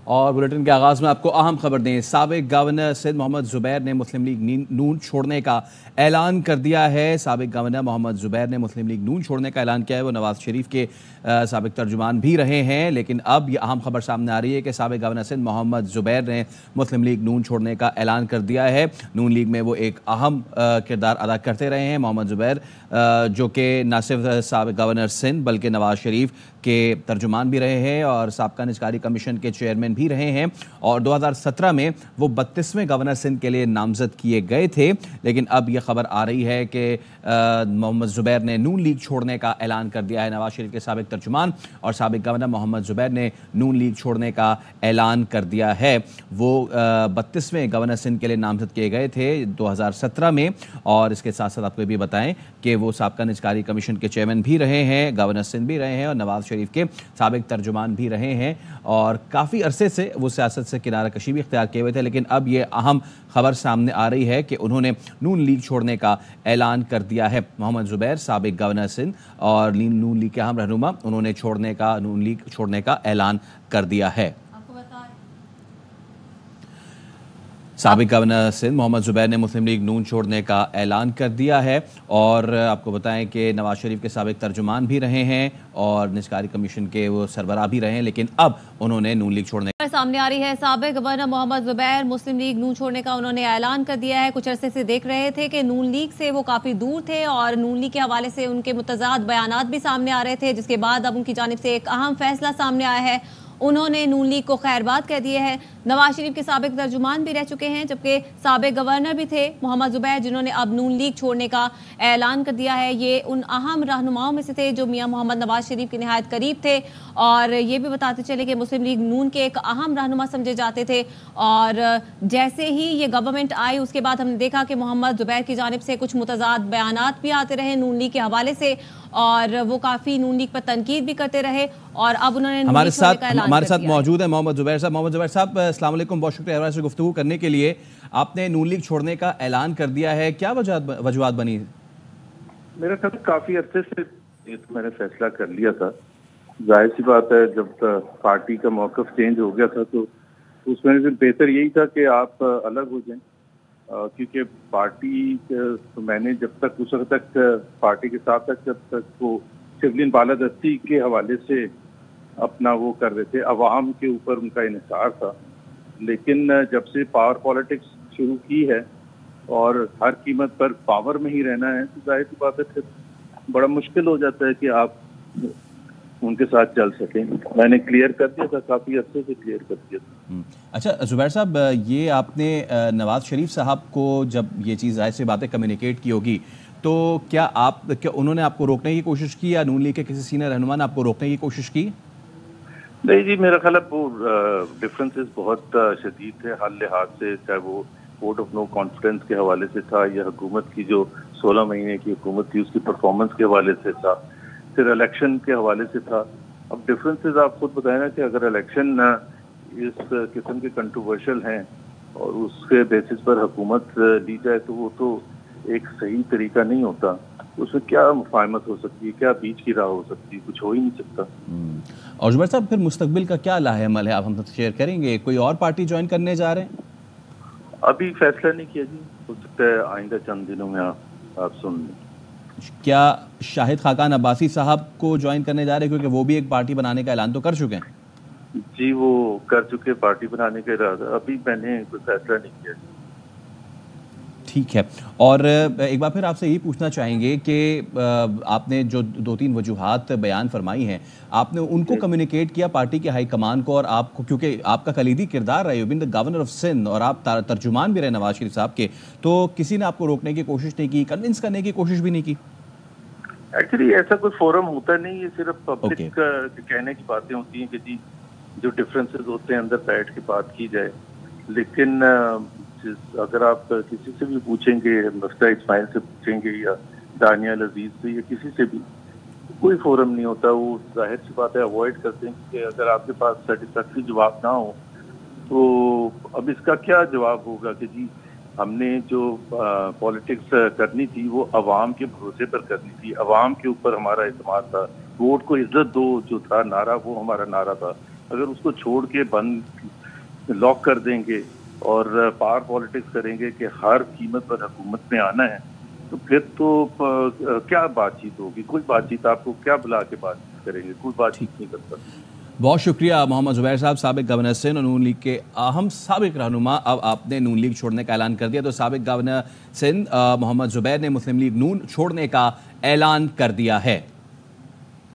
और बुलेटिन के आगाज में आपको अहम खबर दें। साबिक गवर्नर सिंध मोहम्मद जुबैर ने मुस्लिम लीग नून छोड़ने का ऐलान कर दिया है। साबिक गवर्नर मोहम्मद जुबैर ने मुस्लिम लीग नून छोड़ने का ऐलान किया है। वो नवाज शरीफ के साबिक तर्जुमान भी रहे हैं, लेकिन अब यह अहम खबर सामने आ रही है कि साबिक गवर्नर सिंध मोहम्मद जुबैर ने मुस्लिम लीग नून छोड़ने का ऐलान कर दिया है। नून लीग में वो एक अहम किरदार अदा करते रहे हैं। मोहम्मद जुबैर जो कि न सिर्फ साबिक गवर्नर सिंध बल्कि नवाज शरीफ के तर्जुमान भी रहे हैं और साबका निजकारी कमीशन के चेयरमैन भी रहे हैं। और 2017 में वो 32वें गवर्नर सिंध के लिए नामजद किए गए थे, लेकिन अब यह खबर आ रही है कि मोहम्मद जुबैर ने नून लीग छोड़ने का ऐलान कर दिया है। नवाज शरीफ के साबिक तर्जुमान और साबिक गवर्नर मोहम्मद जुबैर ने नून लीग छोड़ने का ऐलान कर दिया है। वो 32वें गवर्नर सिंध के लिए नामजद किए गए थे 2017 में। और इसके साथ साथ आपको ये भी बताएं कि वो साबका निजकारी कमीशन के चेयरमैन भी रहे हैं, गवर्नर सिंध भी रहे हैं और नवाज शरीफ के साबिक तर्जुमान भी रहे हैं। और काफ़ी अरसे से वो सियासत से किनारा कशी भी इख्तियार किए हुए थे, लेकिन अब ये अहम खबर सामने आ रही है कि उन्होंने नून लीग छोड़ने का ऐलान कर दिया है। मोहम्मद जुबैर साबिक गवर्नर सिंध और नून लीग के अहम रहनुमा, उन्होंने नून लीग छोड़ने का ऐलान कर दिया है। साबिक गवर्नर सिंध मोहम्मद जुबैर ने मुस्लिम लीग नून छोड़ने का ऐलान कर दिया है। और आपको बताएं कि नवाज शरीफ के साबिक तर्जुमान भी रहे हैं और निजकारी कमीशन के वो सरबराह भी रहे हैं, लेकिन अब उन्होंने नून लीग छोड़ने सामने आ रही है। साबिक गवर्नर मोहम्मद जुबैर मुस्लिम लीग नून छोड़ने का उन्होंने ऐलान कर दिया है। कुछ अरसे से देख रहे थे कि नून लीग से वो काफ़ी दूर थे और नून लीग के हवाले से उनके मुतज़ाद बयानात भी सामने आ रहे थे, जिसके बाद अब उनकी जानिब से एक अहम फैसला सामने आया है। उन्होंने नून लीग को खैरबाद कह दिए है। नवाज शरीफ के साबिक तर्जुमान भी रह चुके हैं, जबकि साबिक गवर्नर भी थे मोहम्मद जुबैर, जिन्होंने अब नून लीग छोड़ने का ऐलान कर दिया है। ये उन अहम रहनुमाओं में से थे जो मियां मोहम्मद नवाज शरीफ के निहायत करीब थे और ये भी बताते चले कि मुस्लिम लीग नून के एक अहम रहनुमा समझे जाते थे। और जैसे ही ये गवर्नमेंट आई उसके बाद हमने देखा कि मोहम्मद जुबैर की जानिब से कुछ मुतज़ाद बयानात भी आते रहे नून लीग के हवाले से और वो काफ़ी नून लीग पर तनकीद भी करते रहे। और अब उन्होंने हमारे साथ मौजूद है मोहम्मद जुबैर साहब। मोहम्मद जुबैर साहब, अस्सलाम वालेकुम, बहुत शुक्रिया हमारे से गुफ्तगू करने के लिए। आपने नून लीग छोड़ने का ऐलान कर दिया है, क्या वजूहात बनी? मेरा ख्याल काफी अरसे से ये तो मैंने फैसला कर लिया था। जाहिर सी बात है, जब पार्टी का मौक़िफ़ चेंज हो गया था तो उसमें फिर बेहतर यही था कि आप अलग हो जाएं, क्योंकि पार्टी तो मैंने जब तक उस वक्त तक पार्टी के साथ तक जब तक वो सिविलियन बालादस्ती के हवाले से अपना वो कर रहे थे, अवाम के ऊपर उनका इन्हिसार था। लेकिन जब से पावर पॉलिटिक्स शुरू की है और हर कीमत पर पावर में ही रहना है, तो जाहिर सी बात है फिर बड़ा मुश्किल हो जाता है कि आप उनके साथ चल सकें। मैंने क्लियर कर दिया था, काफ़ी अच्छे से क्लियर कर दिया था। अच्छा जुबैर साहब, ये आपने नवाज शरीफ साहब को जब ये चीज़ जाहिर सी बातें कम्युनिकेट की होगी, तो क्या उन्होंने आपको रोकने की कोशिश की या नून लीग के किसी सीनियर रहनुमा ने आपको रोकने की कोशिश की? नहीं जी, मेरा ख्याल है वो डिफरेंसेस बहुत शदीद थे हर लिहाज से, चाहे वो वोट ऑफ नो कॉन्फिडेंस के हवाले से था या हुकूमत की जो 16 महीने की हुकूमत थी उसकी परफॉर्मेंस के हवाले से था, फिर इलेक्शन के हवाले से था। अब डिफरेंसेस आप खुद बताएं ना कि अगर इलेक्शन इस किस्म के कंट्रोवर्शियल हैं और उसके बेसिस पर हुकूमत ली जाए तो वो तो एक सही तरीका नहीं होता। उसमें क्या मुफाहमत हो सकती है, क्या बीच की राह हो सकती है, कुछ हो ही नहीं सकता। और जुबैर साहब, फिर मुस्तकबिल का क्या लाहेमल है, आप हम शेयर करेंगे? कोई और पार्टी ज्वाइन करने जा रहे हैं? अभी फैसला नहीं किया जी, हो सकता है आइंदा चंद दिनों में आप सुन लें। क्या शाहिद खाकान अब्बासी साहब को ज्वाइन करने जा रहे हैं, क्योंकि वो भी एक पार्टी बनाने का ऐलान तो कर चुके हैं? जी, वो कर चुके पार्टी बनाने का इरादा, अभी मैंने कोई फैसला नहीं किया। ठीक है। और एक बार फिर आपसे यही पूछना चाहेंगे कि आपने जो 2-3 वजूहात बयान फरमाई हैं, आपने उनको कम्युनिकेट किया पार्टी के हाईकमान को? और आपको, क्योंकि आपका कलीदी किरदार रहे, you been the governor of Sindh और आप तर्जुमान भी रहे नवाज शरीफ साहब के, तो किसी ने आपको रोकने की कोशिश नहीं की, कन्विंस करने की कोशिश भी नहीं की? एक्चुअली ऐसा कोई फोरम होता नहीं, ये सिर्फ पब्लिक कहने की बातें होती हैं कि जी जो डिफरेंसेस होते हैं अंदर बैठ के बात की जाए। लेकिन अगर आप किसी से भी पूछेंगे, मुफ्ती इस्माइल से पूछेंगे या दानियाल अजीज से या किसी से भी, कोई फोरम नहीं होता। वो जाहिर सी बात है अवॉइड करते हैं कि अगर आपके पास सेटिस्फैक्टरी जवाब ना हो तो अब इसका क्या जवाब होगा कि जी हमने जो पॉलिटिक्स करनी थी वो अवाम के भरोसे पर करनी थी, अवाम के ऊपर हमारा एतमाद था, वोट को इज्जत दो जो था नारा, वो हमारा नारा था। अगर उसको छोड़ के बंद लॉक कर देंगे और पावर पॉलिटिक्स करेंगे कि हर कीमत पर हुकूमत में आना है, तो फिर तो क्या बातचीत होगी? कोई बातचीत, आपको क्या बुला के बातचीत करेंगे? कोई बातचीत नहीं कर सकते। बहुत शुक्रिया मोहम्मद जुबैर साहब, साबिक गवर्नर सिंध और नून लीग के अहम साबिक रहनुमा। अब आपने नून लीग छोड़ने का ऐलान कर दिया, तो साबिक गवर्नर सिंध मोहम्मद जुबैर ने मुस्लिम लीग नून छोड़ने का ऐलान कर दिया है।